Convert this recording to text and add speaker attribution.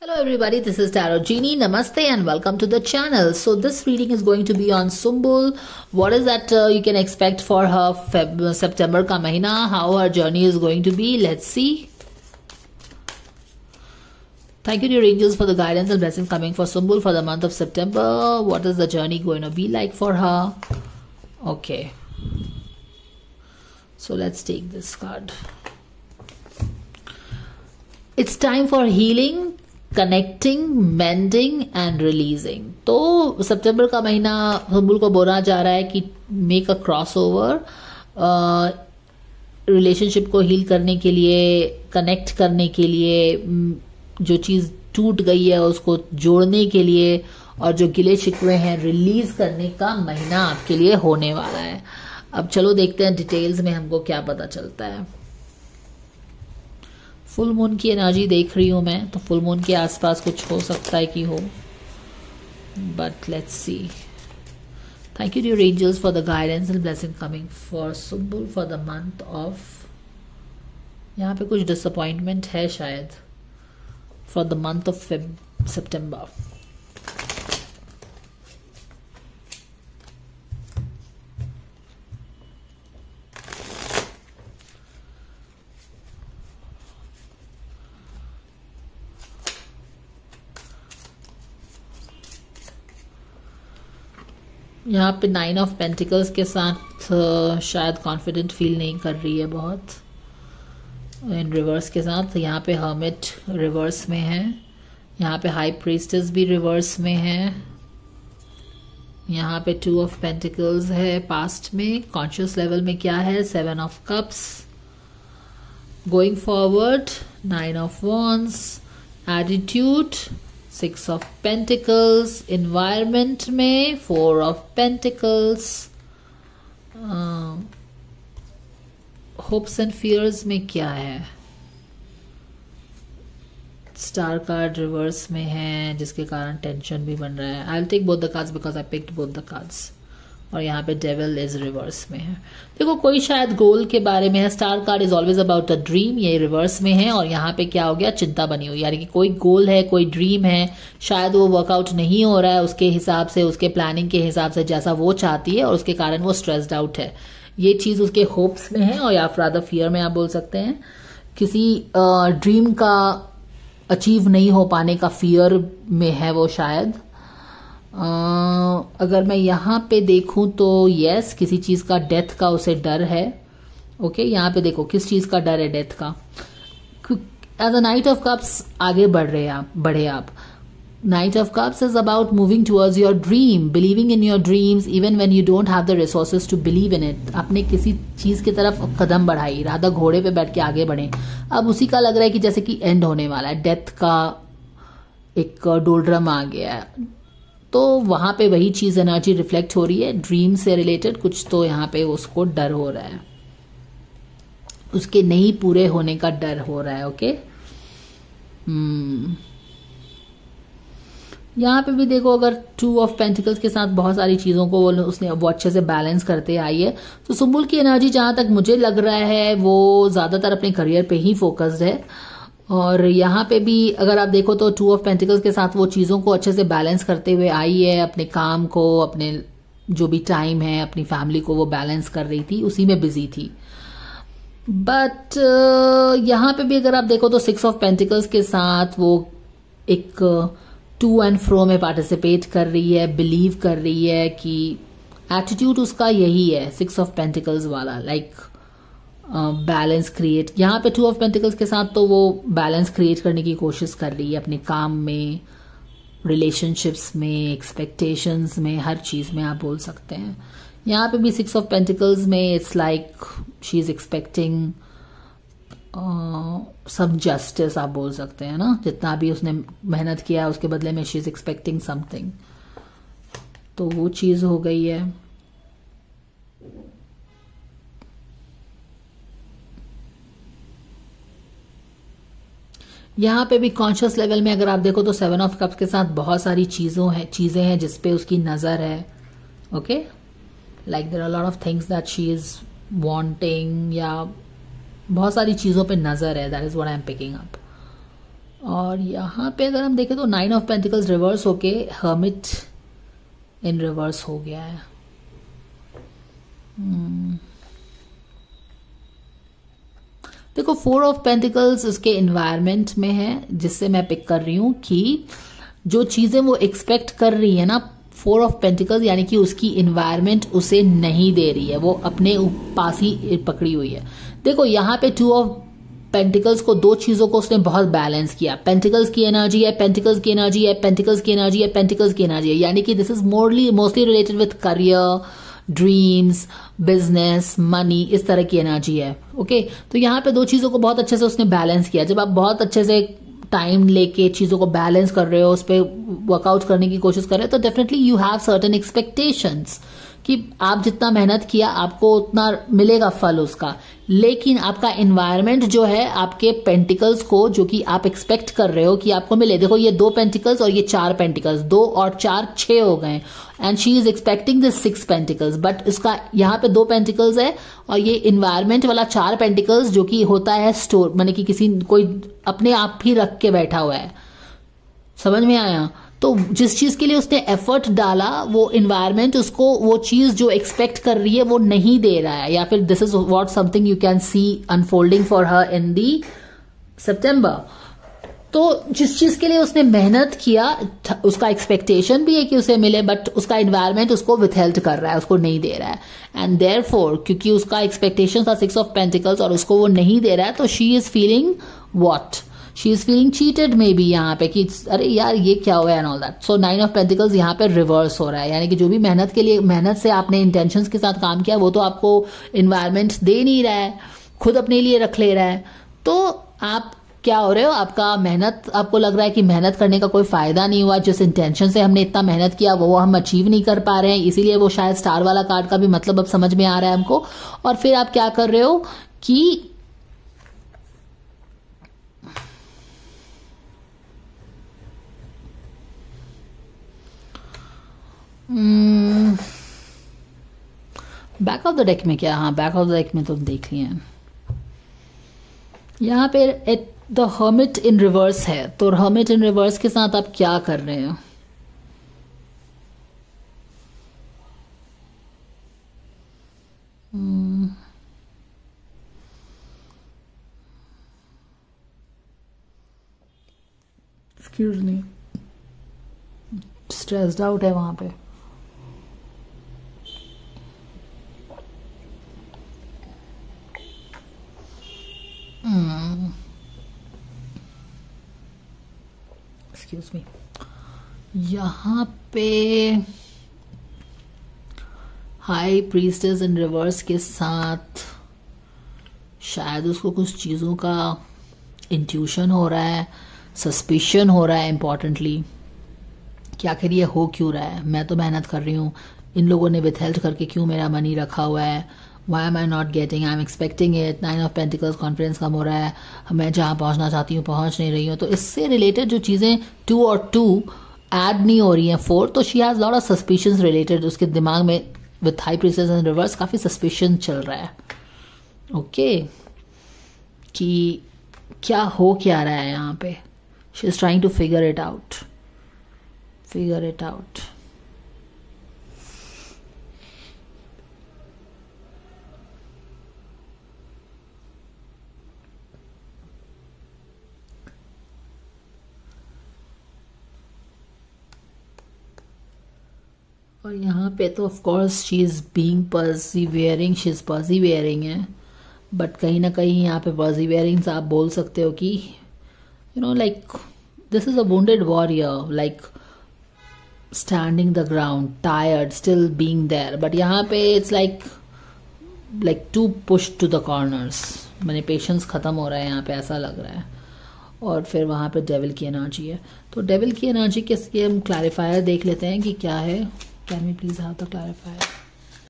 Speaker 1: Hello everybody, this is Tarot Genie. Namaste and welcome to the channel. So this reading is going to be on Sumbul. What is that you can expect for her September ka mahina? How her journey is going to be? Let's see. Thank you dear angels for the guidance and blessings coming for Sumbul for the month of September. What is the journey going to be like for her? Okay. So let's take this card. It's time for healing, connecting, mending and releasing. तो सितंबर का महीना सुंबुल को बोला जा रहा है कि make a cross over, relationship को हील करने के लिए, कनेक्ट करने के लिए, जो चीज टूट गई है उसको जोड़ने के लिए, और जो गिले शिकवे हैं रिलीज करने का महीना आपके लिए होने वाला है. अब चलो देखते हैं डिटेल्स में हमको क्या पता चलता है. फुल मून की एनर्जी देख रही हूं मैं, तो फुल मून के आसपास कुछ हो सकता है कि हो, but let's see. Thank you dear angels for the guidance and blessing coming for Sumbul for the month of. यहाँ पे कुछ डिसअपॉइंटमेंट है शायद for the month of September. यहाँ पे 9 ऑफ पेंटिकल्स के साथ शायद कॉन्फिडेंट फील नहीं कर रही है बहुत. इन रिवर्स के साथ यहाँ पे हर्मिट रिवर्स में है, यहाँ पे हाई प्रीस्टेस भी रिवर्स में है, यहाँ पे 2 ऑफ पेंटिकल्स है पास्ट में. कॉन्शियस लेवल में क्या है? 7 of cups. Going forward 9 of wands. Attitude 6 of Pentacles. Environment में 4 of Pentacles. Hopes and fears में क्या है? स्टार कार्ड रिवर्स में है जिसके कारण टेंशन भी बन रहा है. I will take both the cards because I picked both the cards. और यहाँ पे डेविल इज रिवर्स में है. देखो कोई शायद गोल के बारे में है. Star card is always about a dream, ये रिवर्स में है. और यहाँ पे क्या हो गया? चिंता बनी हुई, यानी कि कोई गोल है, कोई ड्रीम है, शायद वो वर्कआउट नहीं हो रहा है उसके हिसाब से, उसके प्लानिंग के हिसाब से जैसा वो चाहती है, और उसके कारण वो स्ट्रेस्ड आउट है. ये चीज उसके होप्स में है, और या फिर फियर में आप बोल सकते हैं. किसी ड्रीम का अचीव नहीं हो पाने का फियर में है वो शायद. अगर मैं यहाँ पे देखूं तो यस, किसी चीज का डेथ का उसे डर है. ओके, यहाँ पे देखो किस चीज का डर है? डेथ का. As a knight of cups आगे बढ़े आप. Knight of cups is about moving towards your dream, believing in your dreams even when you don't have the resources to believe in it. आपने किसी चीज की तरफ कदम बढ़ाई, राधा घोड़े पे बैठ के आगे बढ़े. अब उसी का लग रहा है कि जैसे कि एंड होने वाला है. डेथ का एक डोलड्रम आ गया है, तो वहां पे वही चीज एनर्जी रिफ्लेक्ट हो रही है. ड्रीम से रिलेटेड कुछ तो यहाँ पे उसको डर हो रहा है, उसके नहीं पूरे होने का डर हो रहा है. ओके, यहाँ पे भी देखो, अगर 2 ऑफ पेंटिकल्स के साथ बहुत सारी चीजों को उसने वो अच्छे से बैलेंस करते आई है. तो सुंबुल की एनर्जी जहां तक मुझे लग रहा है वो ज्यादातर अपने करियर पे ही फोकस्ड है. और यहाँ पे भी अगर आप देखो तो 2 ऑफ पेंटिकल्स के साथ वो चीजों को अच्छे से बैलेंस करते हुए आई है. अपने काम को, अपने जो भी टाइम है, अपनी फैमिली को वो बैलेंस कर रही थी, उसी में बिजी थी. बट यहाँ पे भी अगर आप देखो तो 6 ऑफ पेंटिकल्स के साथ वो एक टू एंड फ्रो में पार्टिसिपेट कर रही है, बिलीव कर रही है कि एटीट्यूड उसका यही है 6 ऑफ पेंटिकल्स वाला, लाइक बैलेंस क्रिएट. यहाँ पे 2 ऑफ पेंटिकल्स के साथ तो वो बैलेंस क्रिएट करने की कोशिश कर रही है अपने काम में, रिलेशनशिप्स में, एक्सपेक्टेशंस में, हर चीज में आप बोल सकते हैं. यहाँ पे भी 6 ऑफ पेंटिकल्स में it's like she is expecting some justice, आप बोल सकते हैं ना. जितना भी उसने मेहनत किया उसके बदले में शी इज एक्सपेक्टिंग समथिंग, तो वो चीज हो गई है. यहाँ पे भी कॉन्शियस लेवल में अगर आप देखो तो 7 ऑफ कप्स के साथ बहुत सारी चीजें हैं जिसपे उसकी नजर है. Okay, like there are lot of things that she is wanting, या बहुत सारी चीजों पे नजर है. That is what I am picking up. और यहाँ पे अगर हम देखें तो 9 ऑफ पेंटिकल्स रिवर्स होके हर्मिट इन रिवर्स हो गया है। देखो 4 ऑफ पेंटिकल्स उसके इन्वायरमेंट में है, जिससे मैं पिक कर रही हूं कि जो चीजें वो एक्सपेक्ट कर रही है ना, 4 ऑफ पेंटिकल्स यानी कि उसकी इन्वायरमेंट उसे नहीं दे रही है, वो अपने पास ही पकड़ी हुई है। देखो यहाँ पे 2 ऑफ पेंटिकल्स को, दो चीजों को उसने बहुत बैलेंस किया। पेंटिकल्स की एनर्जी है, पेंटिकल्स की एनर्जी है, पेंटिकल्स की एनर्जी है, पेंटिकल्स की एनर्जी है, यानी कि this is mostly related with career, dreams, business, money, इस तरह की एनर्जी है। ओके, तो यहाँ पे दो चीजों को बहुत अच्छे से उसने बैलेंस किया। जब आप बहुत अच्छे से टाइम लेके चीजों को बैलेंस कर रहे हो, उस पर वर्कआउट करने की कोशिश कर रहे हो, तो definitely you have certain expectations कि आप जितना मेहनत किया आपको उतना मिलेगा फल उसका। लेकिन आपका एनवायरनमेंट जो है आपके पेंटिकल्स को, जो कि आप एक्सपेक्ट कर रहे हो कि आपको मिले, देखो ये 2 पेंटिकल्स और ये 4 पेंटिकल्स, 2 और 4 6 हो गए, and she is expecting this 6 pentacles, but इसका यहाँ पे 2 पेंटिकल्स है और ये इन्वायरमेंट वाला 4 पेंटिकल्स जो कि होता है स्टोर, माने कि किसी कोई अपने आप ही रख के बैठा हुआ है। समझ में आया? तो जिस चीज के लिए उसने एफर्ट डाला, वो इन्वायरमेंट उसको वो चीज जो एक्सपेक्ट कर रही है वो नहीं दे रहा है, या फिर this is what something you can see unfolding for her in the September. तो जिस चीज के लिए उसने मेहनत किया, उसका एक्सपेक्टेशन भी है कि उसे मिले, बट उसका इन्वायरमेंट उसको विथहेल्ड कर रहा है, उसको नहीं दे रहा है। एंड देयरफॉर क्योंकि उसका एक्सपेक्टेशन था 6 ऑफ पेंटिकल्स और उसको वो नहीं दे रहा है, तो she is feeling what, she is feeling cheated may be यहाँ पे, कि अरे यार ये क्या हुआ and all that. So 9 of pentacles यहाँ पे रिवर्स हो रहा है, यानी कि जो भी मेहनत के लिए, मेहनत से आपने इंटेंशंस के साथ काम किया, वो तो आपको इन्वायरमेंट दे नहीं रहा है, खुद अपने लिए रख ले रहा है। तो आप क्या हो रहे हो, आपका मेहनत, आपको लग रहा है कि मेहनत करने का कोई फायदा नहीं हुआ, जिस इंटेंशन से हमने इतना मेहनत किया वो हम अचीव नहीं कर पा रहे हैं, इसीलिए वो शायद स्टार वाला कार्ड का भी मतलब अब समझ में आ रहा है हमको। और फिर आप क्या कर रहे हो कि बैक ऑफ द डेक में क्या, हाँ बैक ऑफ द डेक में तो देख लिए हैं। यहाँ पे at the hermit in reverse है, तो हर्मिट इन रिवर्स के साथ आप क्या कर रहे हैं? एक्सक्यूज मी, स्ट्रेस्ड आउट है वहां पे। एक्सक्यूज मी, यहाँ पे हाई प्रीस्टेस इन रिवर्स के साथ शायद उसको कुछ चीज़ों का इंट्यूशन हो रहा है, सस्पिशन हो रहा है इम्पॉर्टेंटली, कि आखिर ये हो क्यों रहा है, मैं तो मेहनत कर रही हूँ, इन लोगों ने विथहेल्ड करके क्यों मेरा मनी रखा हुआ है, why am I not getting, I am expecting it, 9 of pentacles, confidence कम हो रहा है, मैं जहाँ पहुँचना चाहती हूँ पहुँच नहीं रही हूँ। तो इससे रिलेटेड जो चीज़ें 2 और 2 ऐड नहीं हो रही हैं 4, तो she has lot of suspicions related, उसके दिमाग में with high priestess in reverse काफ़ी सस्पिशन चल रहा है। ओके, कि क्या हो क्या रहा है यहाँ पे, she is trying to figure it out. और यहाँ पे तो of course she is being persevering, she is persevering है, बट कहीं ना कहीं यहाँ पे पर्सिवियरिंग आप बोल सकते हो कि you know like this is a wounded warrior, like standing the ground, tired, still being there, but यहाँ पे it's like to push to the corners, मैंने पेशेंस खत्म हो रहा है यहाँ पे, ऐसा लग रहा है। और फिर वहाँ पे डेविल की एनर्जी है, तो डेविल की एनर्जी के हम क्लैरिफायर देख लेते हैं कि क्या है। Can we please have the clarifier?